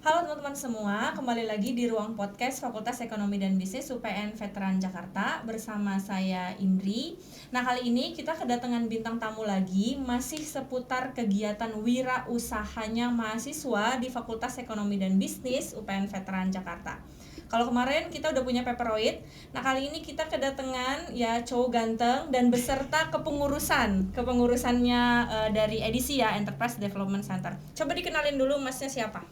Halo teman-teman semua, kembali lagi di ruang podcast Fakultas Ekonomi dan Bisnis UPN Veteran Jakarta bersama saya Indri. Nah, kali ini kita kedatangan bintang tamu lagi, masih seputar kegiatan wirausahanya mahasiswa di Fakultas Ekonomi dan Bisnis UPN Veteran Jakarta. Kalau kemarin kita udah punya Paperoid, nah kali ini kita kedatangan ya cowok ganteng dan beserta kepengurusannya dari edisi ya Enterprise Development Center. Coba dikenalin dulu masnya siapa?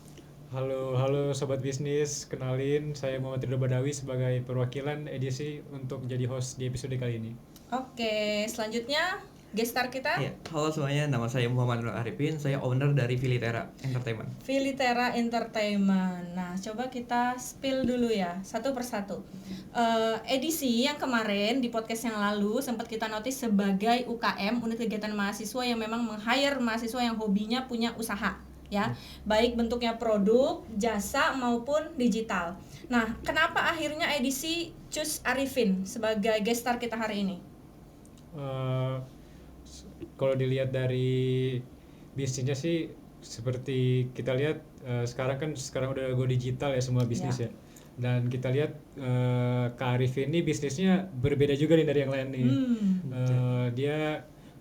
Halo sobat bisnis, kenalin saya Muhammad Ridho Badawi sebagai perwakilan edisi untuk jadi host di episode kali ini. Oke, selanjutnya guest star kita Ya, halo semuanya, nama saya Muhammad Nur Arifin, saya owner dari Filitera Entertainment. Filitera Entertainment. Nah, coba kita spill dulu ya, satu persatu. Edisi yang kemarin di podcast yang lalu sempat kita notice sebagai UKM, unit kegiatan mahasiswa yang memang meng-hire mahasiswa yang hobinya punya usaha, ya, baik bentuknya produk, jasa maupun digital. Nah, kenapa akhirnya edisi choose Arifin sebagai guest star kita hari ini? Eh, Kalau dilihat dari bisnisnya sih seperti kita lihat sekarang udah go digital ya semua bisnis ya. Dan kita lihat Kak Arif ini bisnisnya berbeda juga nih dari yang lain nih. Dia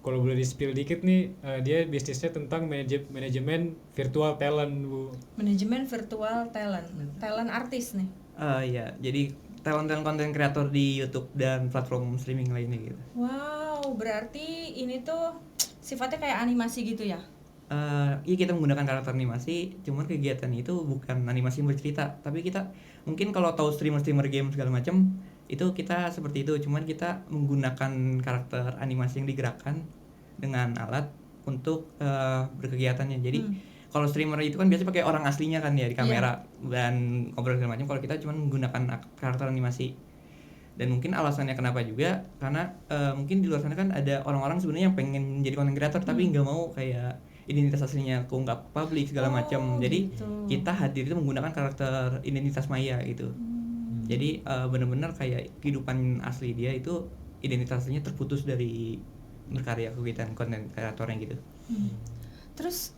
kalau boleh di spill dikit nih, dia bisnisnya tentang manajemen virtual talent, Bu. Manajemen virtual talent, talent artis nih. Ya, jadi talent-talent konten kreator di YouTube dan platform streaming lainnya gitu. Wow, berarti ini tuh sifatnya kayak animasi gitu ya? Iya, kita menggunakan karakter animasi, cuman kegiatan itu bukan animasi yang bercerita, tapi kita mungkin kalau tahu streamer-streamer game segala macam, itu kita seperti itu, cuman kita menggunakan karakter animasi yang digerakkan dengan alat untuk berkegiatannya. Jadi kalau streamer itu kan biasanya pakai orang aslinya kan ya di kamera dan ngobrol segala macam. Kalau kita cuma menggunakan karakter animasi. Dan mungkin alasannya kenapa juga karena mungkin di luar sana kan ada orang-orang sebenarnya yang pengen jadi content creator tapi nggak mau kayak identitas aslinya keungkap publik segala macam. Jadi gitu. kita hadir itu menggunakan karakter identitas maya gitu. Jadi benar-benar kayak kehidupan asli dia itu identitasnya terputus dari berkarya kegiatan konten kreatornya gitu. Terus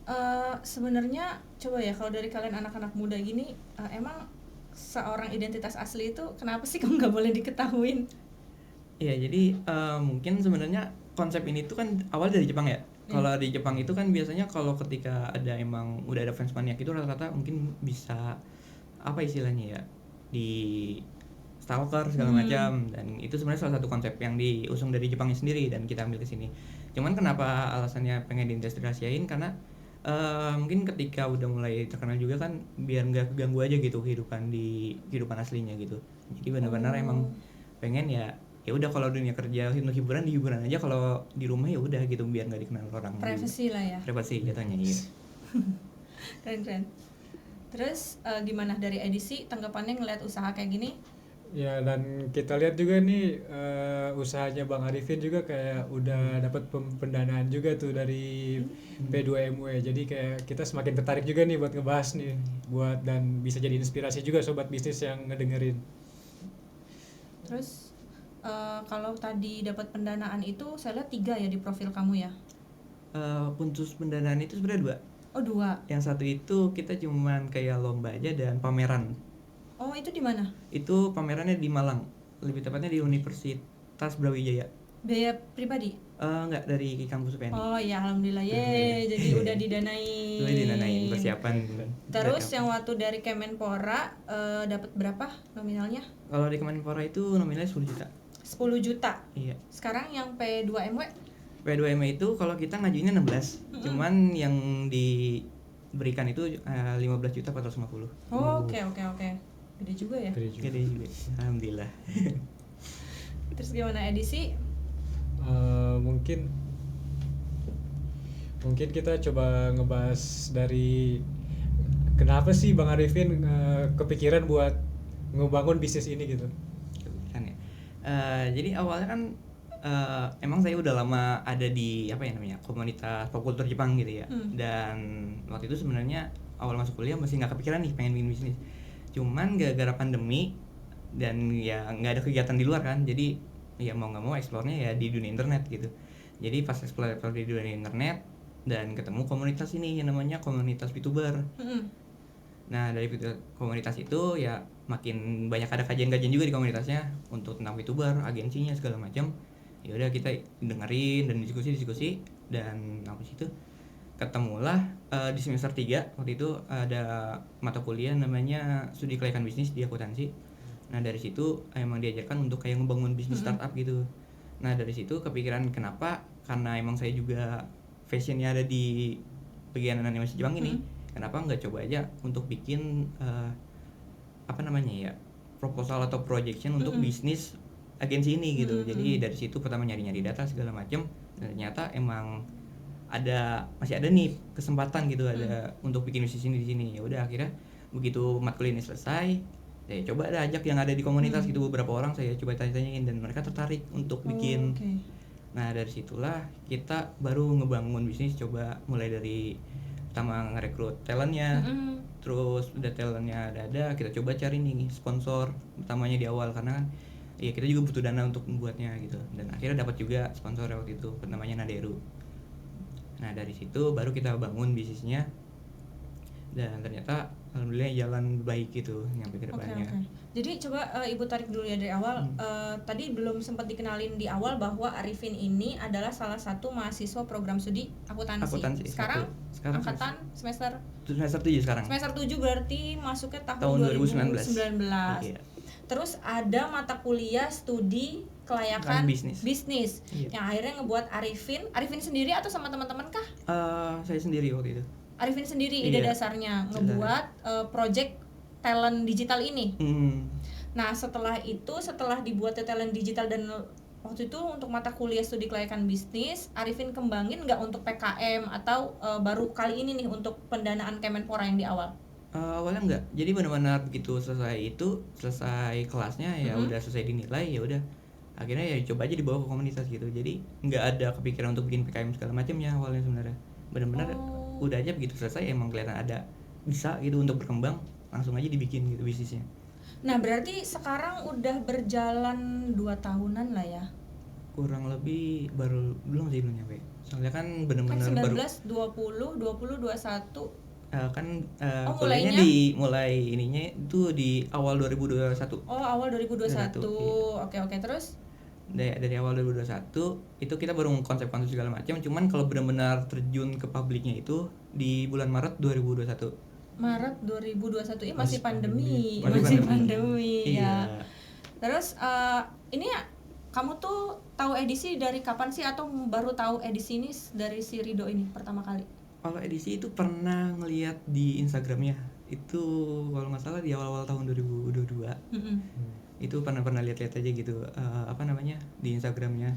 sebenarnya coba ya kalau dari kalian anak-anak muda gini, emang seorang identitas asli itu kenapa sih kamu nggak boleh diketahuin? Iya, jadi mungkin sebenarnya konsep ini tuh kan awal dari Jepang ya. Kalau di Jepang itu kan biasanya kalau ketika ada emang udah ada fans maniak itu rata-rata mungkin bisa apa istilahnya ya, di stalker segala macam, dan itu sebenarnya salah satu konsep yang diusung dari Jepangnya sendiri dan kita ambil ke sini. Cuman kenapa alasannya pengen diintegrasiin karena mungkin ketika udah mulai terkenal juga kan biar nggak keganggu aja gitu kehidupan aslinya gitu. Jadi benar-benar emang pengen ya udah kalau dunia kerja untuk hiburan di hiburan aja, kalau di rumah ya udah gitu biar nggak dikenal orang. Privacy lah ya. Privacy jatuhnya gitu. Keren. Terus gimana dari edisi tanggapannya ngelihat usaha kayak gini? Ya, dan kita lihat juga nih usahanya Bang Arifin juga kayak udah dapat pendanaan juga tuh dari P2MW. Jadi kayak kita semakin tertarik juga nih buat ngebahas nih, dan bisa jadi inspirasi juga sobat bisnis yang ngedengerin. Terus kalau tadi dapat pendanaan itu saya lihat 3 ya di profil kamu ya. Untuk pendanaan itu sebenarnya 2. Oh 2. Yang satu itu kita cuman kayak lomba aja dan pameran. Oh itu di mana? Itu pamerannya di Malang, lebih tepatnya di Universitas Brawijaya. Biaya pribadi? Enggak, dari kampus UPN. Oh ya alhamdulillah ye, jadi udah didanain. Udah didanain persiapan. Terus yang waktu dari Kemenpora dapat berapa nominalnya? Kalau di Kemenpora itu nominalnya 10 juta. 10 juta. Iya. Sekarang yang P2MW? P2M itu kalau kita ngajuinnya 16, cuman yang diberikan itu 15.450. Oke. Gede juga ya. Gede juga. Alhamdulillah. Terus gimana edisi? Mungkin kita coba ngebahas dari kenapa sih Bang Arifin kepikiran buat ngebangun bisnis ini gitu. Kan ya. Jadi awalnya kan emang saya udah lama ada di komunitas pop culture Jepang gitu ya. Dan waktu itu sebenarnya awal masuk kuliah masih nggak kepikiran nih pengen bikin bisnis. Cuman gara-gara pandemi dan ya nggak ada kegiatan di luar kan, jadi ya mau nggak mau eksplornya ya di dunia internet gitu. Jadi pas explore di dunia internet dan ketemu komunitas ini yang namanya komunitas VTuber. Nah dari komunitas itu ya makin banyak ada kajian-kajian juga di komunitasnya untuk tentang VTuber, agensinya segala macam. Ya udah kita dengerin dan diskusi dan habis itu ketemulah di semester 3 waktu itu ada mata kuliah namanya studi kelayakan bisnis di akuntansi. Nah dari situ emang diajarkan untuk kayak ngebangun bisnis startup gitu. Nah dari situ kepikiran kenapa, karena emang saya juga fashionnya ada di bagian animasi Jepang ini, kenapa nggak coba aja untuk bikin apa namanya ya, proposal atau projection untuk bisnis agensi ini gitu. Jadi dari situ pertama nyari-nyari data segala macam, dan ternyata emang masih ada nih kesempatan gitu ada untuk bikin bisnis ini di sini. Ya udah akhirnya begitu matkul ini selesai, saya coba ada ajak yang ada di komunitas gitu, beberapa orang saya coba tanya-tanyain dan mereka tertarik untuk bikin. Nah dari situlah kita baru ngebangun bisnis, coba mulai dari pertama ngerekrut talentnya, terus udah talentnya ada kita coba cari nih sponsor pertamanya di awal, karena kan ya kita juga butuh dana untuk membuatnya gitu, dan akhirnya dapat juga sponsor waktu itu namanya Naderu. Nah dari situ baru kita bangun bisnisnya, dan ternyata alhamdulillah jalan baik gitu nyampe ke depannya. Jadi coba Ibu tarik dulu ya dari awal. Tadi belum sempat dikenalin di awal bahwa Arifin ini adalah salah satu mahasiswa program studi akuntansi. Sekarang angkatan semester 7 sekarang. Semester 7 berarti masuknya tahun 2019. Iya. Terus ada mata kuliah studi kelayakan bisnis iya. yang akhirnya ngebuat Arifin sendiri atau sama teman-teman kah? Saya sendiri waktu itu. Arifin sendiri ide dasarnya ngebuat project talent digital ini. Nah setelah dibuat talent digital dan waktu itu untuk mata kuliah studi kelayakan bisnis, Arifin kembangin nggak untuk PKM atau baru kali ini nih untuk pendanaan Kemenpora yang di awal? Awalnya enggak, jadi benar-benar begitu selesai kelasnya ya udah selesai dinilai, ya udah akhirnya ya coba aja dibawa ke komunitas gitu. Jadi nggak ada kepikiran untuk bikin PKM segala macamnya awalnya sebenarnya. Benar-benar udah aja begitu selesai emang kelihatan ada bisa gitu untuk berkembang, langsung aja dibikin gitu bisnisnya. Nah berarti sekarang udah berjalan 2 tahunan lah ya? Kurang lebih belum nyampe. Soalnya kan benar-benar baru 19, 20, 21 kuliahnya mulai ininya itu di awal 2021. Oh awal 2021. Iya. Oke terus? Dari awal 2021 itu kita baru konsep-konsep segala macam, cuman kalau benar-benar terjun ke publiknya itu di bulan Maret 2021. Maret 2021 masih pandemi. Iya. Ya. Terus ini ya, kamu tuh tahu edisi dari kapan sih, atau baru tahu edisi ini dari si Rido ini pertama kali? Kalau edisi itu pernah ngeliat di Instagramnya, itu kalau nggak salah di awal-awal tahun 2022. Itu pernah lihat-lihat aja gitu di Instagramnya.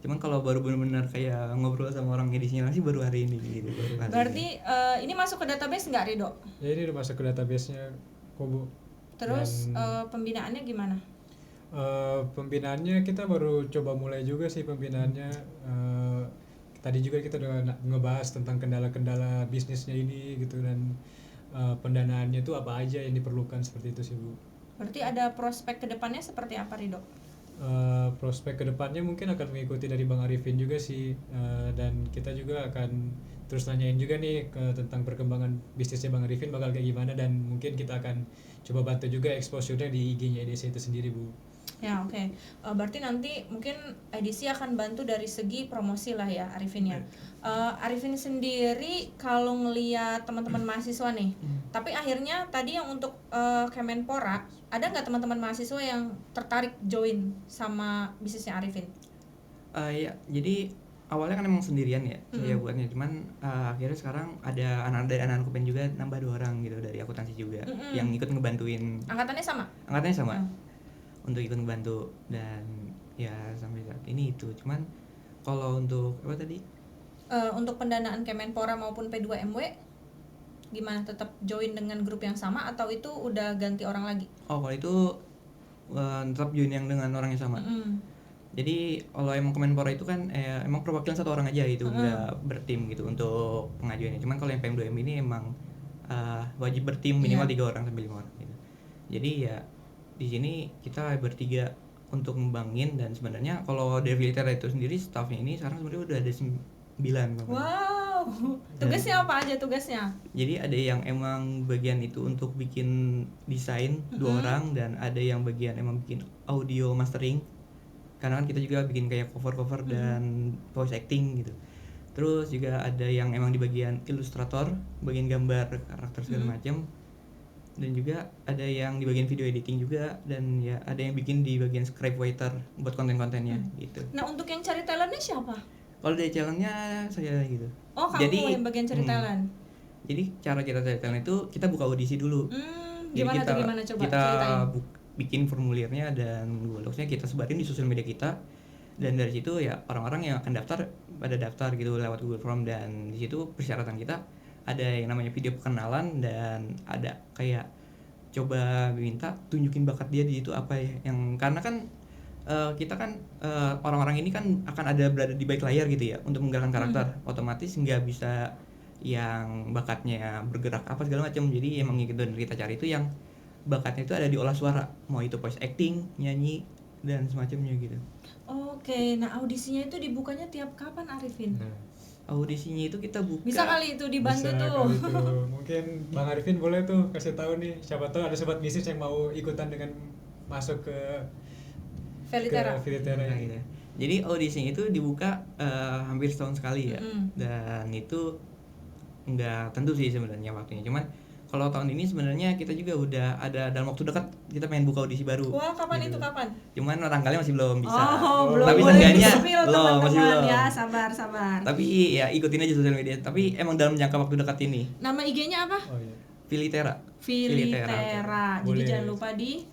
Cuman kalau baru benar-benar kayak ngobrol sama orang edisinya langsung baru hari ini gitu. Berarti ini masuk ke database nggak, Rido? Ya ini udah masuk ke database-nya kok, Bu. Terus pembinaannya gimana? Pembinaannya kita baru coba mulai juga sih pembinaannya. Tadi juga kita udah ngebahas tentang kendala-kendala bisnisnya ini gitu, dan pendanaannya itu apa aja yang diperlukan, seperti itu sih, Bu. Berarti ada prospek kedepannya seperti apa, Rido? Prospek kedepannya mungkin akan mengikuti dari Bang Arifin juga sih, dan kita juga akan terus nanyain juga nih tentang perkembangan bisnisnya Bang Arifin bakal kayak gimana, dan mungkin kita akan coba bantu juga exposure-nya di IG-nya EDC itu sendiri, Bu. Ya oke. Berarti nanti mungkin edisi akan bantu dari segi promosi lah ya Arifin ya. Arifin sendiri kalau ngelihat teman-teman mahasiswa nih, tapi akhirnya tadi yang untuk Kemenpora, ada nggak teman-teman mahasiswa yang tertarik join sama bisnisnya Arifin? Ya, jadi awalnya kan emang sendirian ya saya buatnya, cuman akhirnya sekarang ada dari anak-anak Kupen juga, nambah 2 orang gitu dari akuntansi juga yang ikut ngebantuin. Angkatannya sama? Angkatannya sama. Untuk ikut ngebantu, dan ya sampai saat ini itu. Cuman kalau untuk apa tadi? Untuk pendanaan Kemenpora maupun P2MW gimana, tetap join dengan grup yang sama atau itu udah ganti orang lagi? Kalau itu tetap join yang dengan orang yang sama. Jadi kalau emang Kemenpora itu kan emang perwakilan 1 orang aja gitu, nggak bertim gitu untuk pengajuannya. Cuman kalau yang PM2M ini emang wajib bertim minimal 3 orang sampai 5 orang gitu. Jadi ya di sini kita bertiga untuk ngembangin, dan sebenarnya kalau dari Filter itu sendiri staffnya ini sekarang sebenarnya udah ada 9. Wow, Wow. Tugasnya apa aja tugasnya? Jadi ada yang emang bagian itu untuk bikin desain 2 orang, dan ada yang bagian emang bikin audio mastering. Karena kan kita juga bikin kayak cover-cover dan voice acting gitu. Terus juga ada yang emang di bagian ilustrator, bagian gambar karakter segala macam. Dan juga ada yang di bagian video editing juga, dan ya ada yang bikin di bagian scriptwriter buat konten-kontennya gitu. Nah, untuk yang cari talentnya siapa? Kalau dari channelnya saya gitu. Oh, kamu yang bagian cari talent. Jadi cara kita cari talent itu kita buka audisi dulu. Gimana tuh, gimana coba kita ceritain. bikin formulirnya dan Google Docs-nya kita sebarin di sosial media kita, dan dari situ ya orang-orang yang akan daftar pada daftar gitu lewat Google Form, dan di situ persyaratan kita ada yang namanya video perkenalan, dan ada kayak coba minta tunjukin bakat dia di itu apa ya, yang karena kan kita kan orang-orang ini kan akan ada berada di balik layar gitu ya untuk menggerakkan karakter, otomatis nggak bisa yang bakatnya bergerak apa segala macam. Jadi emang gitu, dan kita cari itu yang bakatnya itu ada di olah suara, mau itu voice acting, nyanyi, dan semacamnya gitu. Oke, nah audisinya itu dibukanya tiap kapan, Arifin? Audisinya itu kita buka. Bisa kali itu dibantu Bisa tuh. kali tuh. Mungkin Bang Arifin boleh tuh kasih tahu nih, siapa tahu ada sobat bisnis yang mau ikutan dengan masuk ke Velitera. Nah, gitu. Jadi audisinya itu dibuka hampir setahun sekali ya. Dan itu nggak tentu sih sebenarnya waktunya. Cuman kalau tahun ini sebenarnya kita juga udah ada dalam waktu dekat kita pengen buka audisi baru. Wah, kapan gitu. itu kapan? Cuman tanggalnya masih belum bisa. Belum Tapi boleh seenggaknya di-spill, belum, masih teman-teman. belum. Ya, sabar. Tapi ya ikutin aja sosial media. Tapi emang dalam jangka waktu dekat ini. Nama IG-nya apa? Oh iya. Velitera. Velitera. Jadi Boleh. jangan lupa di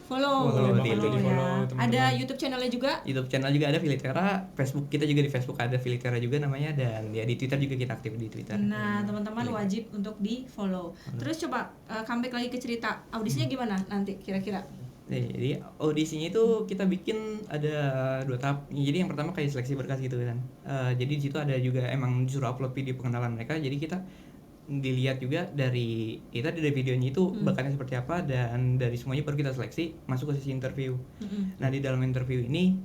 follow, Follow, ya. teman-teman. Ada YouTube channelnya juga. YouTube channel juga ada Velitera, Facebook kita juga di Facebook ada Velitera juga namanya, dan ya di Twitter juga kita aktif di Twitter. Nah, teman-teman wajib untuk di follow. Terus coba comeback lagi ke cerita audisinya gimana nanti kira-kira? Jadi audisinya itu kita bikin ada 2 tahap. Jadi yang pertama kayak seleksi berkas gitu kan. Jadi di situ ada juga emang disuruh upload video pengenalan mereka. Jadi kita dilihat juga dari videonya itu bakatnya seperti apa, dan dari semuanya baru kita seleksi masuk ke sesi interview. Nah, di dalam interview ini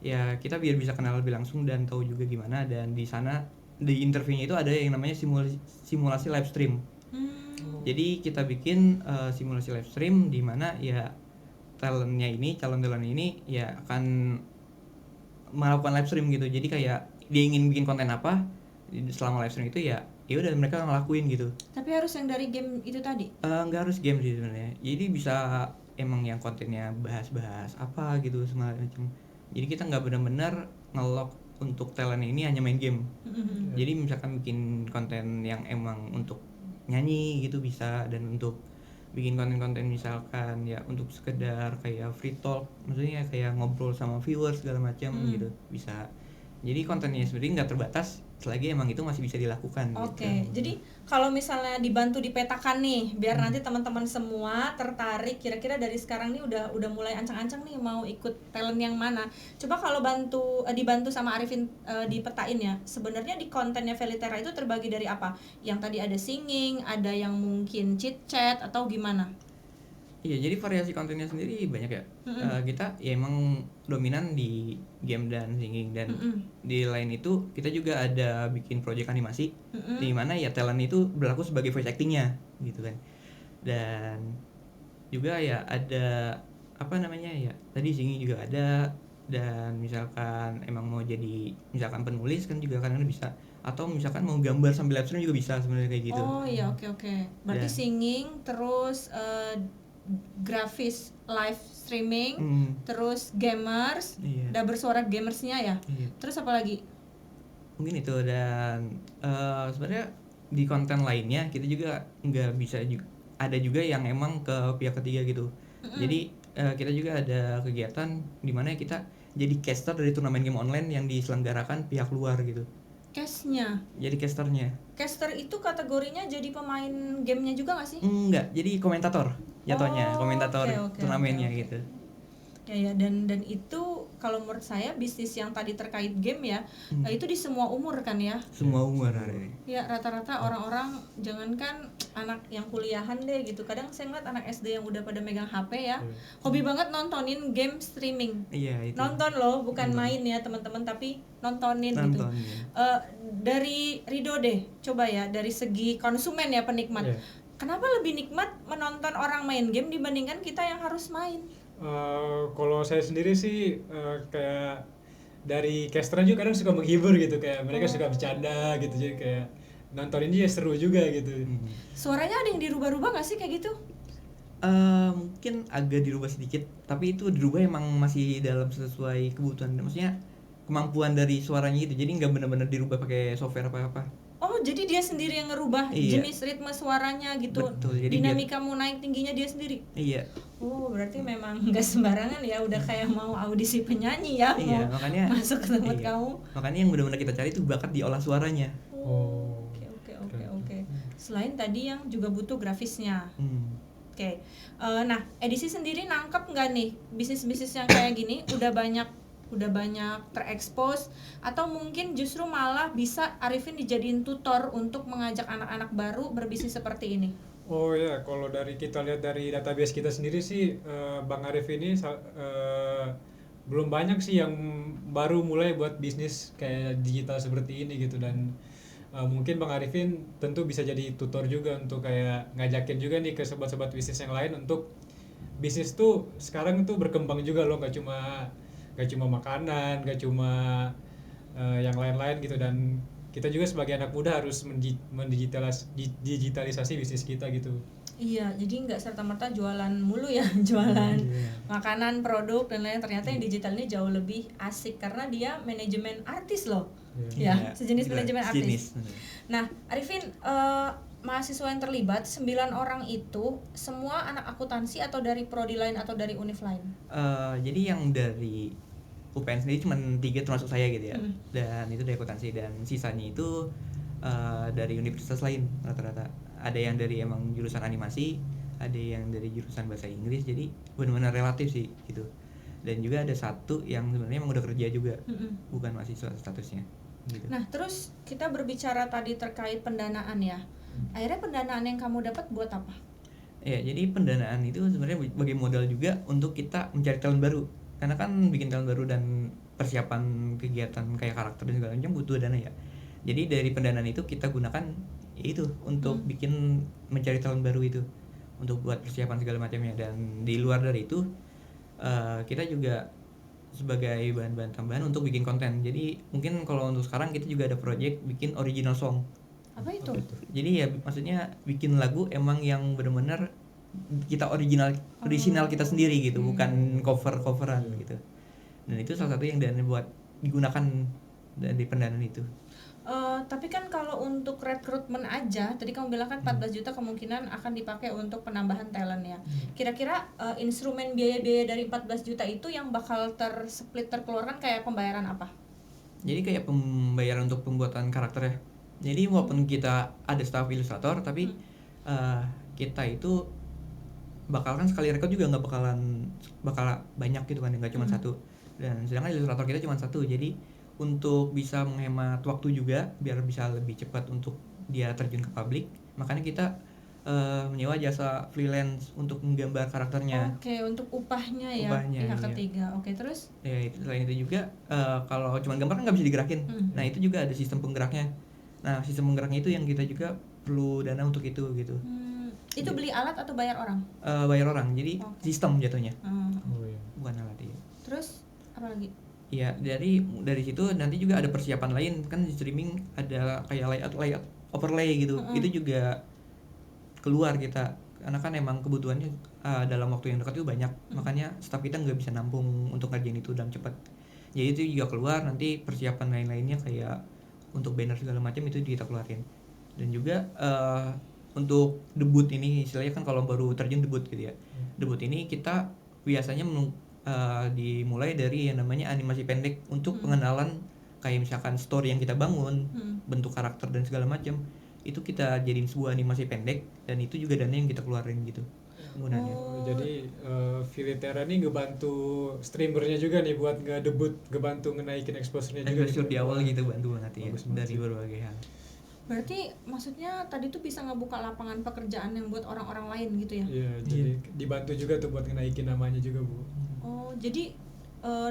ya kita biar bisa kenal lebih langsung dan tahu juga gimana, dan di sana di interviewnya itu ada yang namanya simulasi live stream. Jadi kita bikin simulasi live stream di mana ya calon talent ini ya akan melakukan live stream gitu. Jadi kayak dia ingin bikin konten apa selama live stream itu ya udah mereka ngelakuin gitu. Tapi harus yang dari game itu tadi? Nggak harus game sih sebenarnya. Jadi bisa emang yang kontennya bahas-bahas apa gitu semacam. Jadi kita nggak benar-benar nge-lock untuk talent ini hanya main game. Jadi misalkan bikin konten yang emang untuk nyanyi gitu bisa, dan untuk bikin konten-konten misalkan ya untuk sekedar kayak free talk, maksudnya kayak ngobrol sama viewers segala macam gitu bisa. Jadi kontennya sebenarnya nggak terbatas selagi emang itu masih bisa dilakukan. Oke, jadi kalau misalnya dibantu dipetakan nih, biar nanti teman-teman semua tertarik, kira-kira dari sekarang nih udah mulai ancang-ancang nih mau ikut talent yang mana. Coba kalau dibantu sama Arifin dipetain ya, sebenarnya di kontennya Velitera itu terbagi dari apa? Yang tadi ada singing, ada yang mungkin chit chat atau gimana? Iya, jadi variasi kontennya sendiri banyak ya. Kita ya emang dominan di game dan singing, dan di lain itu kita juga ada bikin project animasi di mana ya talent itu berlaku sebagai voice actingnya gitu kan. Dan juga ya ada apa namanya ya, tadi singing juga ada, dan misalkan emang mau jadi misalkan penulis kan juga kadang bisa, atau misalkan mau gambar sambil live stream juga bisa sebenarnya kayak gitu. Oh iya, oke. Berarti singing, terus grafis live streaming, terus gamers, udah bersuara gamersnya ya. Terus apa lagi? Mungkin itu, dan sebenarnya di konten lainnya kita juga nggak bisa ada juga yang emang ke pihak ketiga gitu. Jadi kita juga ada kegiatan di mana kita jadi caster dari turnamen game online yang diselenggarakan pihak luar gitu. Castnya? Jadi casternya. Caster itu kategorinya jadi pemain gamenya juga nggak sih? Enggak, jadi komentator jatuhnya, komentator turnamennya gitu. Ya, dan itu kalau menurut saya bisnis yang tadi terkait game ya, itu di semua umur kan ya. Semua umur ada. Ya rata-rata orang-orang, jangankan anak yang kuliahan deh gitu, kadang saya ngeliat anak SD yang udah pada megang HP ya, hobi banget nontonin game streaming. Iya itu. Nonton loh, bukan main ya teman-teman, tapi nontonin gitu. Ya. Dari Rido deh, coba ya dari segi konsumen ya, penikmat. Kenapa lebih nikmat menonton orang main game dibandingkan kita yang harus main? Kalau saya sendiri sih kayak dari casteran juga kadang suka menghibur gitu, kayak mereka suka bercanda gitu, jadi kayak nonton ini ya seru juga gitu. Suaranya ada yang dirubah-rubah nggak sih kayak gitu? Mungkin agak dirubah sedikit, tapi itu dirubah emang masih dalam sesuai kebutuhan, maksudnya kemampuan dari suaranya itu, jadi nggak benar-benar dirubah pakai software apa-apa. Oh, jadi dia sendiri yang ngerubah jenis ritme suaranya gitu. Betul, jadi dinamika mau naik tingginya dia sendiri. Iya. Oh, berarti memang nggak sembarangan ya, udah kayak mau audisi penyanyi ya, iya, mau makanya masuk ke tempat kamu. Makanya yang benar-benar kita cari itu bakat di olah suaranya. Oke. Selain tadi yang juga butuh grafisnya. Oke. Nah, edisi sendiri nangkep nggak nih bisnis-bisnis yang kayak gini udah banyak terekspos, atau mungkin justru malah bisa Arifin dijadiin tutor untuk mengajak anak-anak baru berbisnis seperti ini? Oh ya, kalau dari kita lihat dari database kita sendiri sih, Bang Arif ini belum banyak sih yang baru mulai buat bisnis kayak digital seperti ini gitu, dan mungkin Bang Arifin tentu bisa jadi tutor juga untuk kayak ngajakin juga nih ke sobat-sobat bisnis yang lain untuk bisnis tuh sekarang tuh berkembang juga loh, gak cuma makanan, gak cuma yang lain-lain gitu, dan kita juga sebagai anak muda harus digitalisasi bisnis kita gitu. Iya, jadi nggak serta-merta jualan mulu ya, jualan makanan, produk dan lain. Ternyata yang digital ini jauh lebih asik karena dia manajemen artis loh. Ya, sejenis manajemen artis. Nah, Arifin, mahasiswa yang terlibat 9 orang itu semua anak akuntansi atau dari prodi lain atau dari univ lain? Jadi yang dari UPN sendiri cuma 3 termasuk saya gitu ya, dan itu dari akuntansi, dan sisanya itu dari universitas lain rata-rata. Ada yang dari emang jurusan animasi, ada yang dari jurusan bahasa Inggris, jadi benar-benar relatif sih gitu. Dan juga ada satu yang sebenarnya emang udah kerja juga, bukan mahasiswa statusnya gitu. Nah, terus kita berbicara tadi terkait pendanaan ya. Akhirnya pendanaan yang kamu dapat buat apa? Ya, jadi pendanaan itu sebenarnya bagi modal juga untuk kita mencari talent baru. Karena kan bikin talent baru dan persiapan kegiatan kayak karakter dan segala macam butuh dana ya. Jadi dari pendanaan itu kita gunakan itu untuk mencari talent baru itu, untuk buat persiapan segala macamnya. Dan di luar dari itu kita juga sebagai bahan-bahan tambahan untuk bikin konten. Jadi mungkin kalau untuk sekarang kita juga ada project bikin original song. Apa itu? Jadi ya maksudnya bikin lagu emang yang benar-benar kita original kita sendiri gitu, bukan coveran gitu. Dan itu salah satu yang dana buat digunakan dari pendanaan itu. Tapi kan kalau untuk rekrutmen aja, tadi kamu bilang kan 14 juta kemungkinan akan dipakai untuk penambahan talent ya. Kira-kira instrumen biaya-biaya dari 14 juta itu yang bakal terkeluarkan kayak pembayaran apa? Jadi kayak pembayaran untuk pembuatan karakter ya. Jadi walaupun kita ada staff ilustrator, tapi kita itu bakal kan sekali rekrut juga nggak bakal banyak gitu kan, nggak cuma satu. Dan sedangkan ilustrator kita cuma satu, jadi untuk bisa menghemat waktu juga biar bisa lebih cepat untuk dia terjun ke publik, makanya kita menyewa jasa freelance untuk menggambar karakternya. Oke, untuk upahnya ya, pihak ketiga. Oke, terus? Ya, selain itu juga kalau cuma gambar kan nggak bisa digerakin. Nah, itu juga ada sistem penggeraknya. Nah, sistem penggeraknya itu yang kita juga perlu dana untuk itu gitu. Itu beli alat atau bayar orang? Bayar orang, jadi sistem jatuhnya. Bukan alat ya. Terus apa lagi? Ya, dari situ nanti juga ada persiapan lain kan, di streaming ada kayak layout overlay gitu. Itu juga keluar kita, karena kan emang kebutuhannya dalam waktu yang dekat itu banyak. Makanya staff kita nggak bisa nampung untuk ngerjain itu dalam cepat. Jadi itu juga keluar, nanti persiapan lain-lainnya kayak untuk banner segala macam itu kita keluarin. Dan juga untuk debut ini, istilahnya kan kalau baru terjun debut gitu ya. Debut ini kita biasanya dimulai dari yang namanya animasi pendek untuk pengenalan, kayak misalkan story yang kita bangun, bentuk karakter dan segala macam. Itu kita jadiin sebuah animasi pendek, dan itu juga dana yang kita keluarin gitu. penggunanya. Jadi Filitera nih ngebantu streamernya juga nih buat ngebantu ngenaikin exposure-nya juga. Exposure di awal gitu bantu banget ya Bagus banget dari sih. berbagai hal. Berarti maksudnya tadi tuh bisa ngebuka lapangan pekerjaan yang buat orang-orang lain gitu ya? Iya, jadi dibantu juga tuh buat ngenaikin namanya juga, Bu. Oh, jadi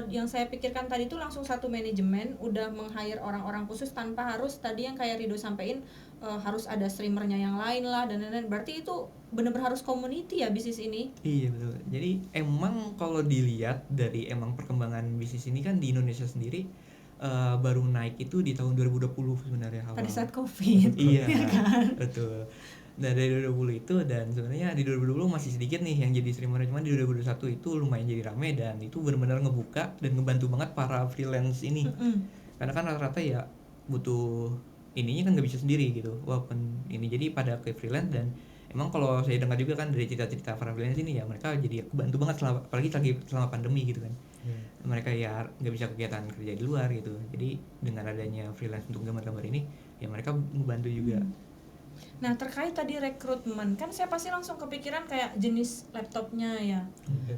yang saya pikirkan tadi tuh langsung satu manajemen udah meng-hire orang-orang khusus tanpa harus tadi yang kayak Rido sampein harus ada streamernya yang lain lah dan lain-lain. Berarti itu bener-bener harus community ya bisnis ini? Iya betul. Jadi emang kalau dilihat dari emang perkembangan bisnis ini kan di Indonesia sendiri baru naik itu di tahun 2020 sebenarnya awal. Pada saat COVID. Iya, ya kan? betul. Nah dari 2020 itu dan sebenarnya di 2020 masih sedikit nih yang jadi streamer, cuman di 2021 itu lumayan jadi rame dan itu benar-benar ngebuka dan ngebantu banget para freelance ini. Karena kan rata-rata ya butuh ininya kan nggak bisa sendiri gitu, walaupun ini jadi pada ke freelance. Dan emang kalau saya dengar juga kan dari cerita-cerita para freelance ini ya mereka jadi kebantu banget apalagi lagi selama pandemi gitu kan. Mereka ya nggak bisa kegiatan kerja di luar gitu, jadi dengan adanya freelance untuk gambar-gambar ini ya mereka membantu juga. Nah terkait tadi rekrutmen, kan saya pasti langsung kepikiran kayak jenis laptopnya ya,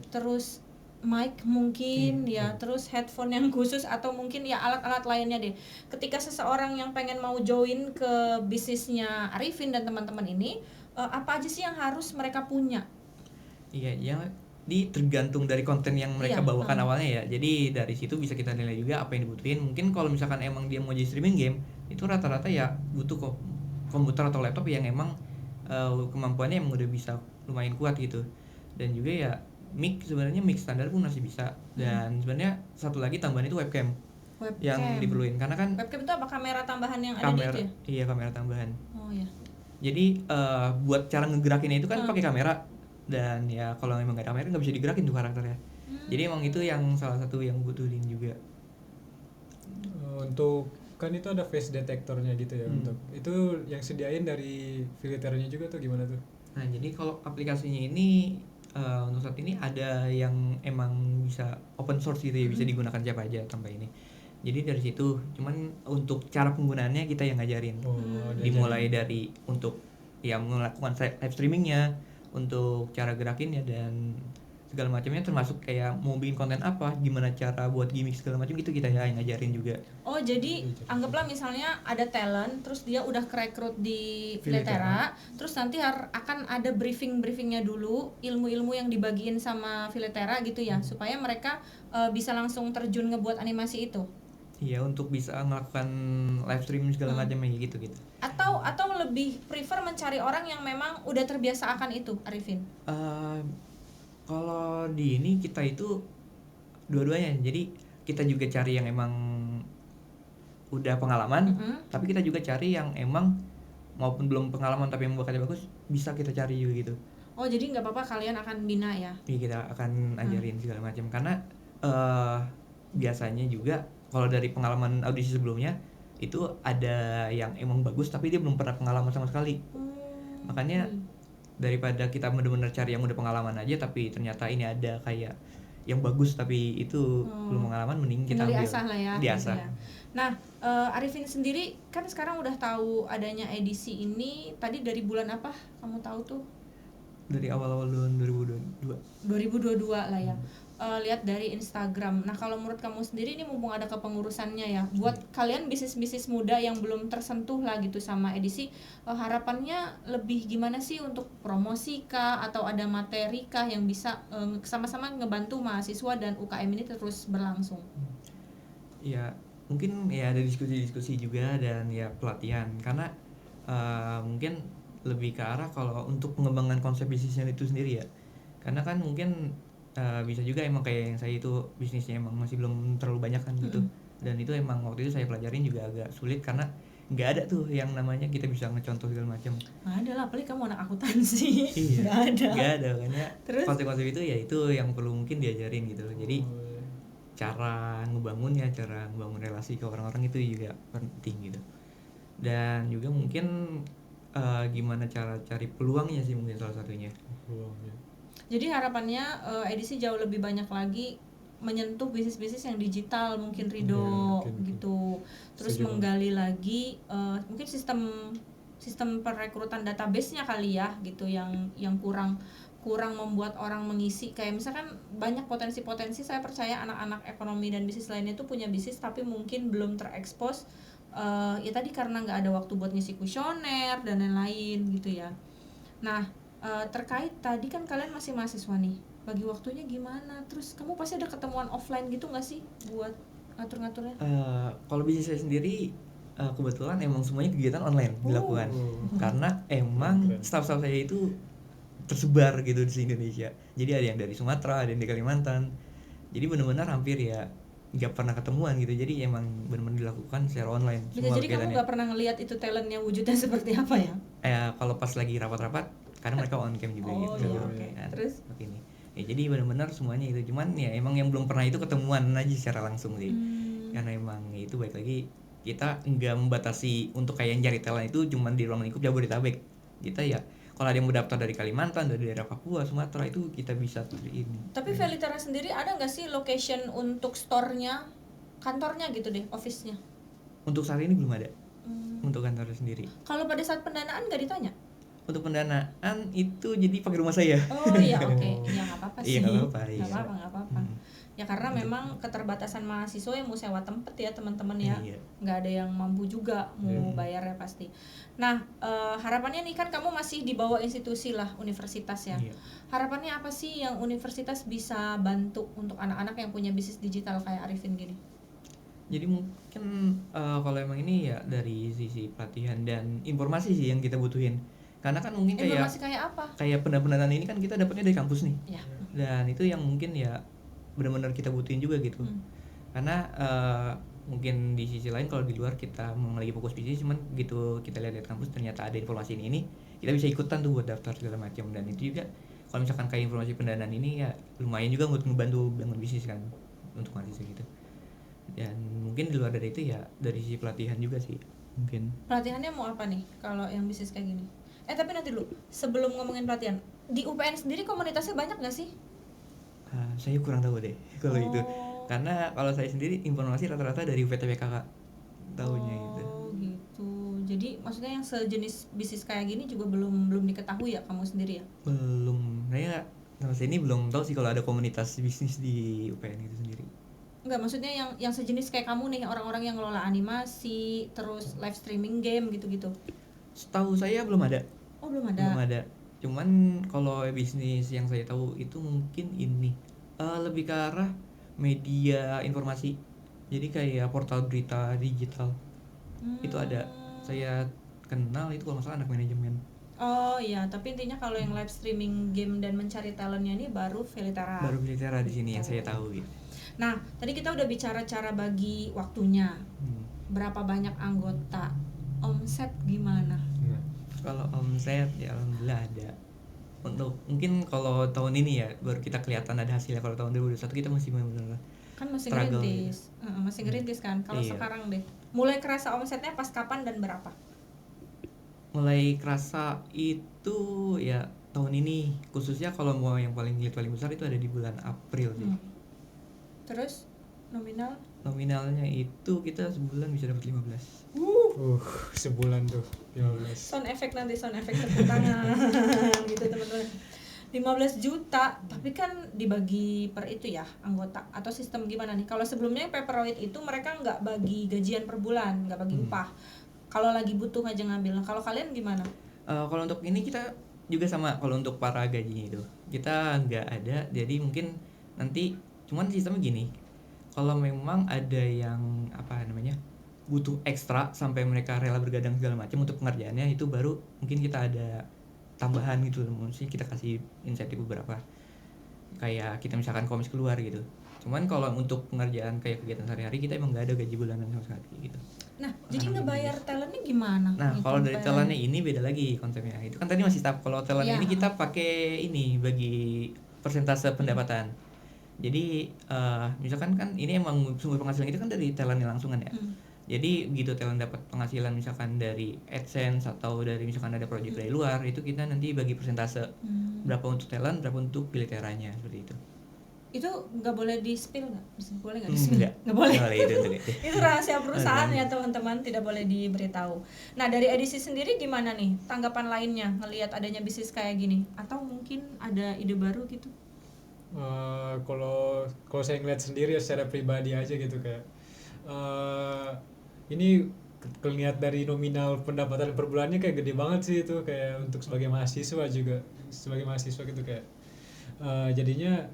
terus mic mungkin ya, terus headphone yang khusus atau mungkin ya alat-alat lainnya deh. Ketika seseorang yang pengen mau join ke bisnisnya Arifin dan teman-teman ini, apa aja sih yang harus mereka punya? Iya, ya tergantung dari konten yang mereka Iya, bawakan awalnya ya. Jadi dari situ bisa kita nilai juga apa yang dibutuhin. Mungkin kalau misalkan emang dia mau jadi streaming game, itu rata-rata ya butuh komputer atau laptop yang emang kemampuannya emang udah bisa lumayan kuat gitu. Dan juga ya mic, sebenarnya mic standar pun masih bisa. Dan sebenarnya satu lagi tambahan itu webcam yang diperluin, karena kan webcam itu apa, kamera tambahan yang ada di itu ya? Iya, kamera tambahan. Oh ya. Jadi buat cara ngegerakinnya itu kan pakai kamera, dan ya kalau memang nggak ada kamera nggak bisa digerakin tuh karakternya. Jadi emang itu yang salah satu yang butuhin juga. Untuk kan itu ada face detectornya gitu ya, untuk itu yang sediain dari Filiteranya juga tuh gimana tuh? Nah jadi kalau aplikasinya ini untuk saat ini ada yang emang bisa open source gitu ya, bisa digunakan siapa aja tanpa ini. Jadi dari situ, cuman untuk cara penggunaannya kita yang ngajarin. Dimulai dari untuk ya melakukan live streamingnya, untuk cara gerakinnya dan segala macamnya, termasuk kayak mau bikin konten apa, gimana cara buat gimmick segala macam, itu kita yang ngajarin juga. Oh jadi anggaplah misalnya ada talent, terus dia udah kerekrut di Filitera, terus nanti akan ada briefingnya dulu, ilmu-ilmu yang dibagiin sama Filitera gitu ya, supaya mereka bisa langsung terjun ngebuat animasi itu. Iya, untuk bisa melakukan live stream segala macamnya gitu. Atau lebih prefer mencari orang yang memang udah terbiasa akan itu, Arifin? Kalau di ini kita itu dua-duanya. Jadi kita juga cari yang emang udah pengalaman, tapi kita juga cari yang emang maupun belum pengalaman tapi yang bakatnya bagus, bisa kita cari juga gitu. Oh jadi nggak apa-apa kalian akan bina ya? Iya, kita akan ajarin segala macam, karena biasanya juga kalau dari pengalaman audisi sebelumnya itu ada yang emang bagus tapi dia belum pernah pengalaman sama sekali. Makanya daripada kita benar-benar cari yang udah pengalaman aja tapi ternyata ini ada kayak yang bagus tapi itu belum pengalaman, mending kita ambil diasah lah ya, diasah. gitu ya. Nah Arifin sendiri kan sekarang udah tahu adanya edisi ini, tadi dari bulan apa kamu tahu tuh? Dari awal-awal tahun 2022 lah ya. Lihat dari Instagram. Nah kalau menurut kamu sendiri ini mumpung ada kepengurusannya ya, buat kalian bisnis-bisnis muda yang belum tersentuh lah gitu sama edisi, harapannya lebih gimana sih untuk promosi kah atau ada materi kah yang bisa sama-sama ngebantu mahasiswa dan UKM ini terus berlangsung? Ya mungkin ya ada diskusi-diskusi juga dan ya pelatihan, karena mungkin lebih ke arah kalau untuk pengembangan konsep bisnisnya itu sendiri ya, karena kan mungkin bisa juga emang kayak yang saya itu bisnisnya emang masih belum terlalu banyak kan gitu. Dan itu emang waktu itu saya pelajarin juga agak sulit karena nggak ada tuh yang namanya kita bisa ngecontoh segala macam. Nggak ada lah, apalagi kamu anak akuntansi. Iya, nggak ada makanya konsep-konsep itu ya itu yang perlu mungkin diajarin gitu. Jadi cara ngebangunnya, cara ngebangun relasi ke orang-orang itu juga penting gitu. Dan juga mungkin gimana cara cari peluangnya sih mungkin salah satunya. Jadi harapannya edisi jauh lebih banyak lagi menyentuh bisnis-bisnis yang digital mungkin Rido gitu. Terus menggali lagi mungkin sistem perekrutan database-nya kali ya gitu yang kurang kurang membuat orang mengisi, kayak misalkan banyak potensi-potensi, saya percaya anak-anak ekonomi dan bisnis lainnya itu punya bisnis tapi mungkin belum terekspos, ya tadi karena nggak ada waktu buat ngisi kuesioner dan lain-lain gitu ya. Nah, terkait tadi kan kalian masih mahasiswa nih, bagi waktunya gimana? Terus kamu pasti ada ketemuan offline gitu nggak sih buat ngatur-ngaturnya? Kalau bisnis saya sendiri kebetulan emang semuanya kegiatan online dilakukan karena emang Keren. staff-staff saya itu tersebar gitu di Indonesia. Jadi ada yang dari Sumatera, ada yang di Kalimantan. Jadi benar-benar hampir ya nggak pernah ketemuan gitu. Jadi emang benar-benar dilakukan secara online. Bisa jadi kamu nggak pernah ngelihat itu talentnya wujudnya seperti apa ya? Kalau pas lagi rapat-rapat, karena mereka on cam juga Oh gitu. iya, oke. Kan, Terus? seperti ini. Ya, jadi benar-benar semuanya itu. Cuman ya emang yang belum pernah itu ketemuan aja secara langsung sih. Karena emang itu baik lagi kita nggak membatasi untuk kayak yang cari talent itu cuman di ruang lingkup Jabodetabek. Kita ya kalau ada yang mau daftar dari Kalimantan, dari daerah Papua, Sumatera itu kita bisa ini. Tapi Velitera sendiri ada nggak sih location untuk store-nya, kantornya gitu deh, office-nya? Untuk saat ini belum ada. Untuk kantor sendiri. Kalau pada saat pendanaan nggak ditanya? Untuk pendanaan itu jadi pakai rumah saya. Oh iya, oke. Iya nggak apa-apa sih. Iya, nggak apa-apa, Nggak iya. apa-apa, nggak apa-apa. Ya karena memang keterbatasan mahasiswa yang mau sewa tempat ya teman-teman ya. Iya. Nggak ada yang mampu juga mau bayar ya pasti. Nah, harapannya nih kan kamu masih di bawah institusi lah, universitas ya. Iya. Harapannya apa sih yang universitas bisa bantu untuk anak-anak yang punya bisnis digital kayak Arifin gini? Jadi mungkin kalau emang ini ya dari sisi pelatihan dan informasi sih yang kita butuhin. Karena kan mungkin Informasi kayak apa? kayak pendanaan ini kan kita dapatnya dari kampus nih. Ya. Dan itu yang mungkin ya benar-benar kita butuhin juga gitu. Karena mungkin di sisi lain kalau di luar kita memang lagi fokus bisnis, cuman gitu kita lihat kampus ternyata ada informasi ini kita bisa ikutan tuh buat daftar segala macam. Dan itu juga kalau misalkan kayak informasi pendanaan ini ya lumayan juga buat ngebantu bangun bisnis kan untuk mahasiswa gitu. Dan mungkin di luar dari itu ya dari sisi pelatihan juga sih mungkin. Pelatihannya mau apa nih kalau yang bisnis kayak gini? Tapi nanti dulu, sebelum ngomongin pelatihan, di UPN sendiri komunitasnya banyak gak sih? Saya kurang tahu deh kalau itu. Oh. Karena kalau saya sendiri informasi rata-rata dari UPTPKK tahunya itu. Oh gitu. Jadi maksudnya yang sejenis bisnis kayak gini juga belum diketahui ya kamu sendiri ya? Belum. Saya ini belum tahu sih kalau ada komunitas bisnis di UPN itu sendiri. Enggak, maksudnya yang sejenis kayak kamu nih, orang-orang yang ngelola animasi, terus live streaming game gitu-gitu. Setahu saya belum ada. Oh, belum ada. Belum ada. Cuman kalau bisnis yang saya tahu itu mungkin ini lebih ke arah media informasi. Jadi kayak portal berita digital. Itu ada. Saya kenal itu kalau nggak salah anak manajemen. Oh iya, tapi intinya kalau yang live streaming game dan mencari talentnya ini baru Velitera. Baru Velitera di sini yang saya tahu gitu. Nah, tadi kita udah bicara cara bagi waktunya. Berapa banyak anggota? Omset gimana? Kalau omset ya alhamdulillah ada. Untuk mungkin kalau tahun ini ya baru kita kelihatan ada hasilnya. Kalau tahun 2021 kita masih benar-benar kan masih struggle ngerintis. Masih ngerintis kan. Kalau Iya. sekarang deh, mulai kerasa omsetnya pas kapan dan berapa? mulai kerasa itu ya tahun ini, khususnya kalau mau yang paling besar itu ada di bulan April sih. Terus nominal? Nominalnya itu kita sebulan bisa dapat 15. Sebulan tuh 15. Sound effect tepuk tangan gitu teman-teman. 15 juta, tapi kan dibagi per itu ya anggota atau sistem gimana nih? Kalau sebelumnya Paperoid itu mereka nggak bagi gajian per bulan, nggak bagi upah. Kalau lagi butuh aja ngambil. Nah, kalau kalian gimana? Kalau untuk ini kita juga sama. Kalau untuk para gajinya itu kita nggak ada, jadi mungkin nanti cuman sistemnya gini. Kalau memang ada yang butuh ekstra sampai mereka rela bergadang segala macam untuk pengerjaannya, itu baru mungkin kita ada tambahan gitu, mungkin kita kasih insentif beberapa, kayak kita misalkan komis keluar gitu. Cuman kalau untuk pengerjaan kayak kegiatan sehari-hari kita emang nggak ada gaji bulanan sama sekali gitu. Nah, jadi ngebayar talentnya gimana? Nah, kalau dari talentnya ini beda lagi konsepnya. Itu kan tadi masih tahap. Kalau talent ini kita pakai ini bagi persentase pendapatan. Jadi misalkan kan ini emang sumber penghasilan itu kan dari talentnya langsung kan ya. Jadi begitu talent dapat penghasilan misalkan dari AdSense atau dari misalkan ada project dari luar, itu kita nanti bagi persentase berapa untuk talent, berapa untuk Veliteranya, seperti itu. Itu nggak boleh di spill nggak? Boleh nggak di spill? Enggak. Nggak boleh. Itu. Itu rahasia perusahaan ya teman-teman, tidak boleh diberitahu. Nah dari edisi sendiri gimana nih tanggapan lainnya ngelihat adanya bisnis kayak gini? Atau mungkin ada ide baru gitu? Kalau saya ngeliat sendiri ya secara pribadi aja gitu kayak ini kelihatan dari nominal pendapatan per bulannya kayak gede banget sih itu kayak untuk sebagai mahasiswa gitu kayak jadinya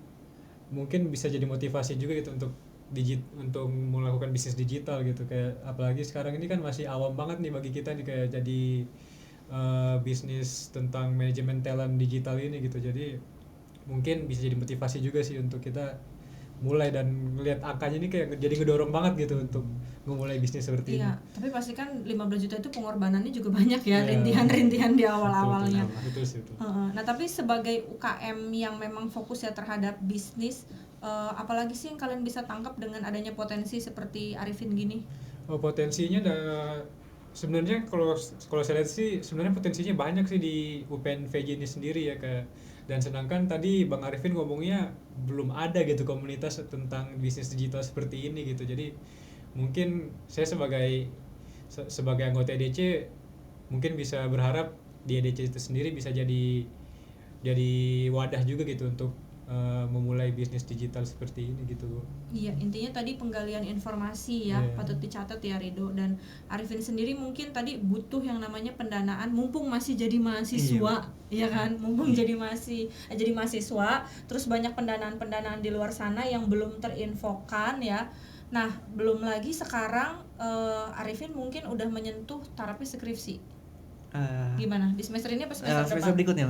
mungkin bisa jadi motivasi juga gitu untuk melakukan bisnis digital gitu kayak apalagi sekarang ini kan masih awam banget nih bagi kita nih kayak jadi bisnis tentang manajemen talent digital ini gitu jadi mungkin bisa jadi motivasi juga sih untuk kita mulai dan ngelihat angkanya ini kayak jadi ngedorong banget gitu untuk memulai bisnis seperti ini. Iya, tapi pasti kan 15 juta itu pengorbanannya juga banyak ya, rintihan-rintihan di awal-awalnya. Betul sih itu. Nah, tapi sebagai UKM yang memang fokus ya terhadap bisnis, apalagi sih yang kalian bisa tangkap dengan adanya potensi seperti Arifin gini? Potensinya sebenarnya kalau saya lihat sih sebenarnya potensinya banyak sih di UPN VJ ini sendiri ya kayak dan sedangkan tadi Bang Arifin ngomongnya belum ada gitu komunitas tentang bisnis digital seperti ini gitu jadi mungkin saya sebagai anggota EDC mungkin bisa berharap di EDC itu sendiri bisa jadi wadah juga gitu untuk memulai bisnis digital seperti ini gitu. Iya, intinya tadi penggalian informasi ya, patut dicatat ya Rido dan Arifin sendiri mungkin tadi butuh yang namanya pendanaan mumpung masih jadi mahasiswa, ya kan? Mumpung jadi mahasiswa, terus banyak pendanaan di luar sana yang belum terinfokan ya. Nah, belum lagi sekarang Arifin mungkin udah menyentuh tarafnya skripsi. Gimana di semester ini apa semester depan? Berikutnya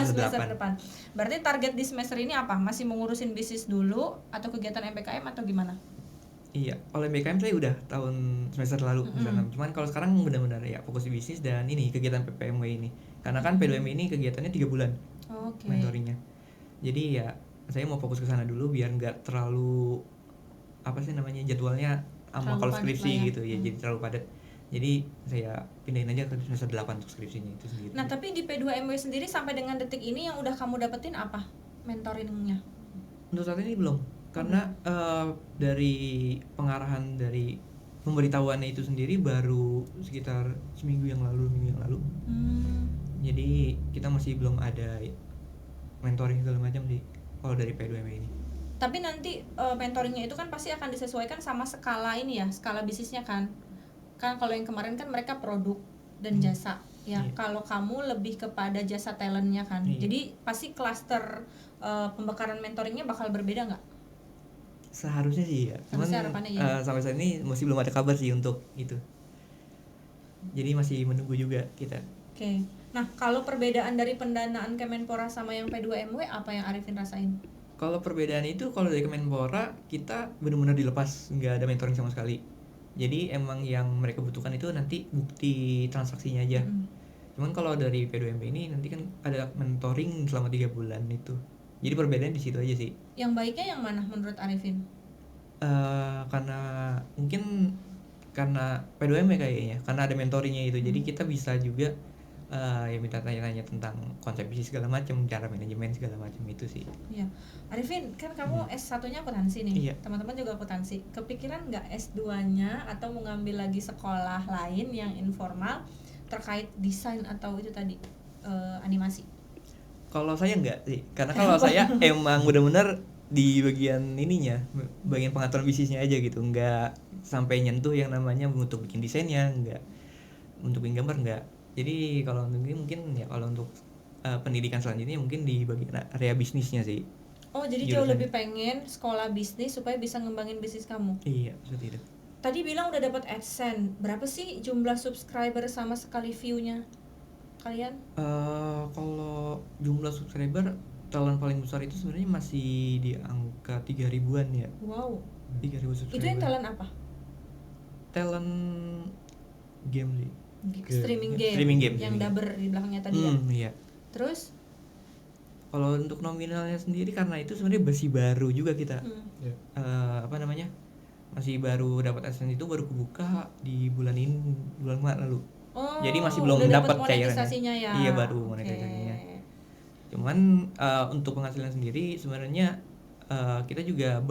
semester depan. Berarti target di semester ini apa? Masih mengurusin bisnis dulu atau kegiatan MBKM atau gimana? Iya, kalau MBKM saya udah tahun semester lalu cuman kalau sekarang benar-benar ya fokus di bisnis dan ini kegiatan PPMW ini. Karena kan P2M ini kegiatannya 3 bulan. Mentoringnya. Jadi ya saya mau fokus ke sana dulu biar nggak terlalu jadwalnya sama kalau skripsi gitu ya jadi terlalu padat. Jadi saya pindahin aja ke semester 8 untuk skripsinya itu sendiri. Nah, tapi di P2MW sendiri sampai dengan detik ini yang udah kamu dapetin apa mentoringnya? Untuk saat ini belum. Karena dari pengarahan dari pemberitahuannya itu sendiri baru sekitar minggu yang lalu. Jadi kita masih belum ada mentoring segala macam sih kalau dari P2MW ini. Tapi nanti mentoringnya itu kan pasti akan disesuaikan sama skala ini ya, skala bisnisnya kan kalau yang kemarin kan mereka produk dan jasa ya. Kalau kamu lebih kepada jasa talentnya kan. Jadi pasti klaster pembekaran mentoringnya bakal berbeda nggak? Seharusnya sih ya. Cuman sampai saat ini masih belum ada kabar sih untuk itu. Jadi masih menunggu juga kita. Oke. Nah, kalau perbedaan dari pendanaan Kemenpora sama yang P2MW apa yang Arifin rasain? Kalau perbedaan itu kalau dari Kemenpora kita benar-benar dilepas, nggak ada mentoring sama sekali. Jadi emang yang mereka butuhkan itu nanti bukti transaksinya aja. Cuman kalau dari P2MB ini nanti kan ada mentoring selama 3 bulan itu. Jadi perbedaan di situ aja sih. Yang baiknya yang mana menurut Arifin? Karena P2MB kayaknya karena ada mentoringnya itu. Jadi kita bisa juga ya minta tanya-tanya tentang konsep bisnis segala macam, cara manajemen segala macam itu sih. Iya. Arifin, kan kamu S1-nya akuntansi nih. Iya. Teman-teman juga akuntansi. Kepikiran nggak S2-nya atau mau ngambil lagi sekolah lain yang informal terkait desain atau itu tadi animasi? Kalau saya enggak sih. Karena kalau saya emang benar-benar di bagian ininya, bagian pengaturan bisnisnya aja gitu. Enggak sampai nyentuh yang namanya untuk bikin desainnya, enggak. Untuk bikin gambar enggak. Jadi kalau mungkin ya kalau untuk pendidikan selanjutnya mungkin di bagian area bisnisnya sih. Oh, jadi jauh lebih pengen sekolah bisnis supaya bisa ngembangin bisnis kamu? Iya, seperti itu. Tadi bilang udah dapat AdSense. Berapa sih jumlah subscriber sama sekali view-nya kalian? Kalau jumlah subscriber talent paling besar itu sebenarnya masih di angka 3.000-an ya. Wow. 3.000 subscriber. Itu yang talent apa? Talent game sih. Streaming game yang daber di belakangnya tadi ya. Iya. Terus kalau untuk nominalnya sendiri karena itu sebenarnya masih baru juga kita. Masih baru dapat AdSense itu baru kebuka di bulan Maret lalu. Jadi masih belum dapat monetisasinya ya. Iya, baru monetisasinya. Cuman untuk penghasilan sendiri sebenarnya kita juga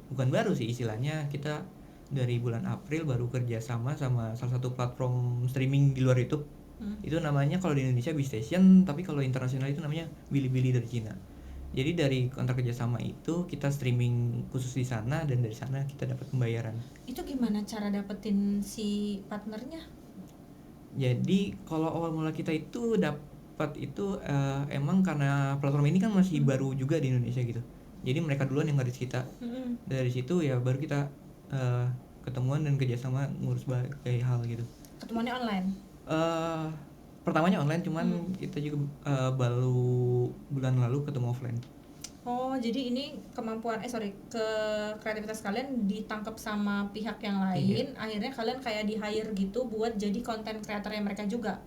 bukan baru sih istilahnya, kita dari bulan April baru kerja sama salah satu platform streaming di luar YouTube. Itu namanya kalau di Indonesia Bistation, tapi kalau internasional itu namanya Bilibili dari Cina. Jadi dari kontrak kerjasama itu kita streaming khusus di sana, dan dari sana kita dapat pembayaran. Itu gimana cara dapetin si partnernya? Jadi kalau awal mula kita itu dapat itu emang karena platform ini kan masih baru juga di Indonesia gitu. Jadi mereka duluan yang ngaris kita. Dari situ ya baru kita ketemuan dan kerjasama ngurus berbagai hal gitu. Ketemuannya online? Pertamanya online, cuman kita juga baru bulan lalu ketemu offline. Oh, jadi ini kreativitas kalian ditangkap sama pihak yang lain, akhirnya kalian kayak di-hire gitu buat jadi konten kreatornya mereka juga.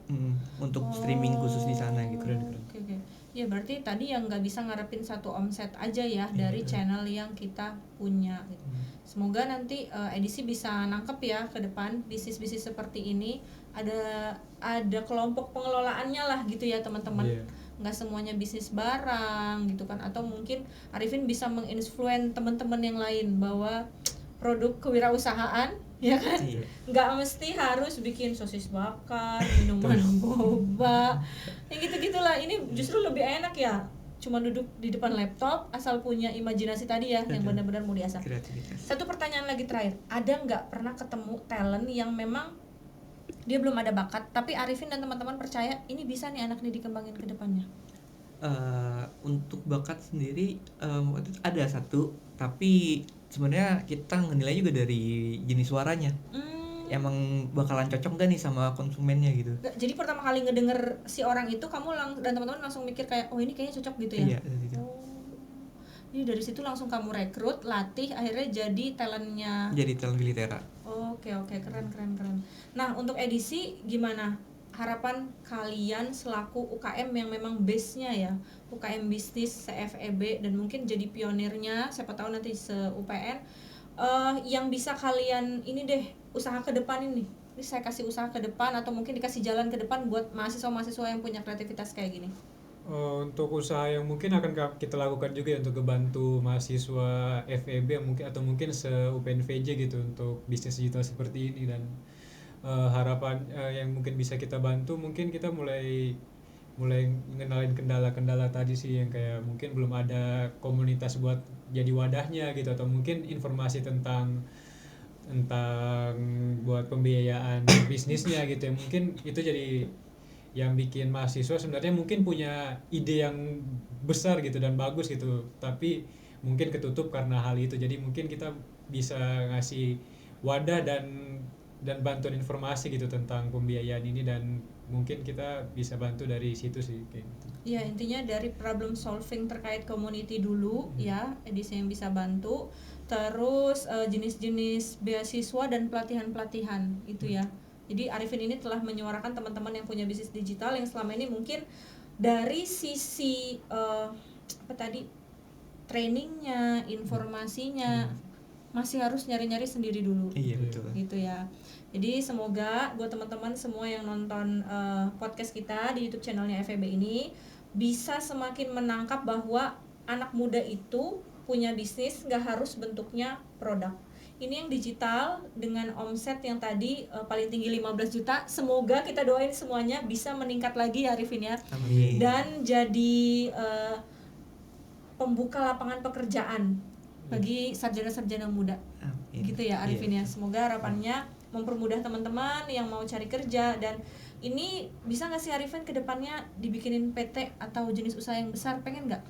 Untuk streaming khusus di sana gitu. Oke. Ya berarti tadi yang nggak bisa ngarepin satu omset aja ya dari channel yang kita punya gitu. Semoga nanti edisi bisa nangkep ya ke depan bisnis-bisnis seperti ini, ada kelompok pengelolaannya lah gitu ya teman-teman. Nggak semuanya bisnis barang gitu kan, atau mungkin Arifin bisa menginfluen teman-teman yang lain bahwa produk kewirausahaan ya kan, nggak mesti harus bikin sosis bakar, minuman boba, yang gitu-gitulah. Ini justru lebih enak ya, cuma duduk di depan laptop asal punya imajinasi tadi ya, yang benar-benar mau diasah. Satu pertanyaan lagi terakhir, ada nggak pernah ketemu talent yang memang dia belum ada bakat, tapi Arifin dan teman-teman percaya ini bisa nih anak nih dikembangin ke depannya? Untuk bakat sendiri ada satu, tapi sebenarnya kita menilai juga dari jenis suaranya. Emang bakalan cocok gak nih sama konsumennya gitu. Jadi pertama kali ngedenger si orang itu kamu dan teman-teman langsung mikir kayak, oh ini kayaknya cocok gitu ya? Iya, gitu. Jadi dari situ langsung kamu rekrut, latih, akhirnya jadi talentnya. Jadi talent Bilitera. Oke, keren. Nah, untuk edisi gimana? Harapan kalian selaku UKM yang memang base-nya ya, UKM bisnis se-FEB, dan mungkin jadi pionirnya, siapa tahu nanti se-UPN, yang bisa kalian ini deh, usaha ke depan ini saya kasih usaha ke depan, atau mungkin dikasih jalan ke depan buat mahasiswa-mahasiswa yang punya kreativitas kayak gini. Untuk usaha yang mungkin akan kita lakukan juga ya, untuk membantu mahasiswa FEB atau mungkin se-UPN VJ gitu untuk bisnis digital seperti ini. Dan harapan yang mungkin bisa kita bantu, mungkin kita mulai ngenalin kendala-kendala tadi sih, yang kayak mungkin belum ada komunitas buat jadi wadahnya gitu, atau mungkin informasi tentang buat pembiayaan bisnisnya gitu ya. Mungkin itu jadi yang bikin mahasiswa sebenarnya mungkin punya ide yang besar gitu dan bagus gitu, tapi mungkin ketutup karena hal itu. Jadi mungkin kita bisa ngasih wadah dan bantuan informasi gitu tentang pembiayaan ini, dan mungkin kita bisa bantu dari situ sih kayak gitu. Ya, intinya dari problem solving terkait community dulu ya, edisi yang bisa bantu. Terus jenis-jenis beasiswa dan pelatihan-pelatihan itu ya. Jadi Arifin ini telah menyuarakan teman-teman yang punya bisnis digital yang selama ini mungkin dari sisi trainingnya, informasinya masih harus nyari-nyari sendiri dulu. Iya, betul. Gitu ya. Jadi semoga buat teman-teman semua yang nonton podcast kita di YouTube channelnya FEB ini bisa semakin menangkap bahwa anak muda itu punya bisnis nggak harus bentuknya produk. Ini yang digital dengan omset yang tadi paling tinggi 15 juta. Semoga kita doain semuanya bisa meningkat lagi ya Arifin ya. Amin. Dan jadi pembuka lapangan pekerjaan bagi sarjana-sarjana muda. Amin. Gitu ya Arifin ya. Semoga harapannya mempermudah teman-teman yang mau cari kerja. Dan ini bisa nggak sih Arifin ke depannya dibikinin PT atau jenis usaha yang besar, pengen nggak?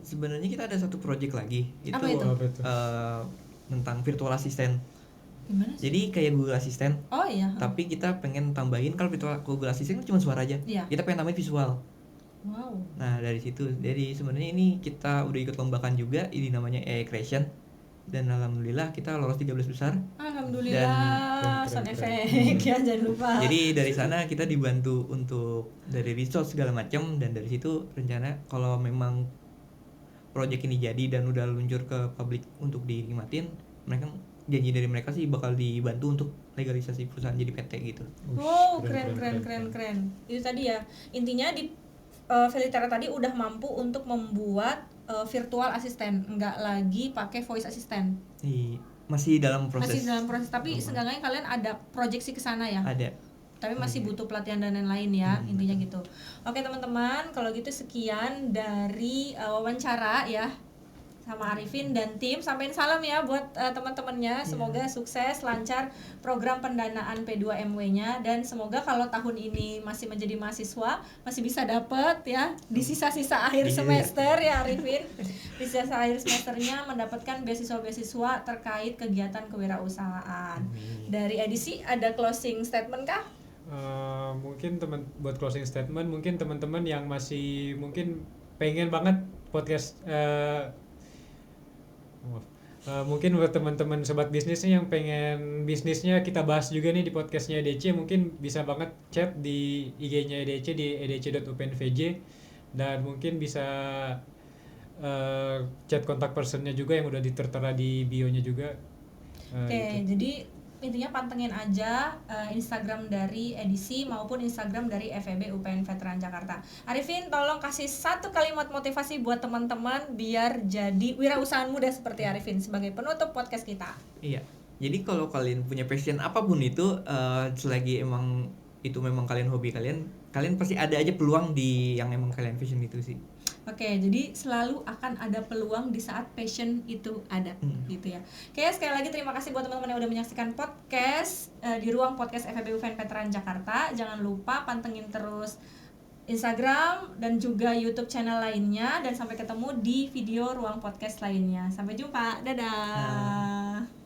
Sebenarnya kita ada satu project lagi. Apa itu? Tentang virtual assistant. Gimana sih? Jadi kayak Google Assistant. Oh iya. Tapi kita pengen tambahin, kalau Google Assistant cuma suara aja. Iya. Kita pengen tambahin visual. Wow. Nah, dari situ. Jadi sebenarnya ini kita udah ikut lombakan juga, ini namanya AI Creation. Dan alhamdulillah kita lolos 13 besar. Alhamdulillah, sound effect ya, jangan lupa. Jadi dari sana kita dibantu untuk dari resource segala macam, dan dari situ rencana kalau memang project ini jadi dan udah luncur ke publik untuk dinikmatin, janji dari mereka sih bakal dibantu untuk legalisasi perusahaan jadi PT gitu. Wow, keren. Itu tadi ya, intinya di Velitera tadi udah mampu untuk membuat virtual assistant, nggak lagi pakai voice assistant. Masih dalam proses. Masih dalam proses, tapi seenggaknya kalian ada proyeksi ke sana ya. Ada. Tapi masih butuh pelatihan dan lain-lain ya, intinya gitu. Oke teman-teman, kalau gitu sekian dari wawancara ya sama Arifin dan tim. Sampaikan salam ya buat teman-temannya. Semoga sukses, lancar program pendanaan P2MW-nya, dan semoga kalau tahun ini masih menjadi mahasiswa masih bisa dapet ya di sisa-sisa akhir semester ya Arifin. Di sisa akhir semesternya mendapatkan beasiswa-beasiswa terkait kegiatan kewirausahaan. Dari edisi ada closing statement kah? Mungkin buat closing statement, mungkin teman-teman yang masih mungkin pengen banget podcast mungkin buat teman-teman sobat bisnisnya yang pengen bisnisnya kita bahas juga nih di podcastnya EDC, mungkin bisa banget chat di IG-nya EDC di edc.upnvj, dan mungkin bisa chat kontak personnya juga yang udah ditertera di bio-nya juga. Oke, jadi intinya pantengin aja Instagram dari edisi maupun Instagram dari FEB UPN Veteran Jakarta. Arifin, tolong kasih satu kalimat motivasi buat teman-teman biar jadi wirausahaan muda seperti Arifin sebagai penutup podcast kita. Iya. Jadi kalau kalian punya passion apapun itu, selagi emang itu memang kalian hobi kalian pasti ada aja peluang di yang emang kalian passion itu sih. Oke, jadi selalu akan ada peluang di saat passion itu ada, gitu ya. Oke, sekali lagi terima kasih buat teman-teman yang udah menyaksikan podcast di ruang podcast FEB UPN Veteran Jakarta. Jangan lupa pantengin terus Instagram dan juga YouTube channel lainnya, dan sampai ketemu di video ruang podcast lainnya. Sampai jumpa, dadah.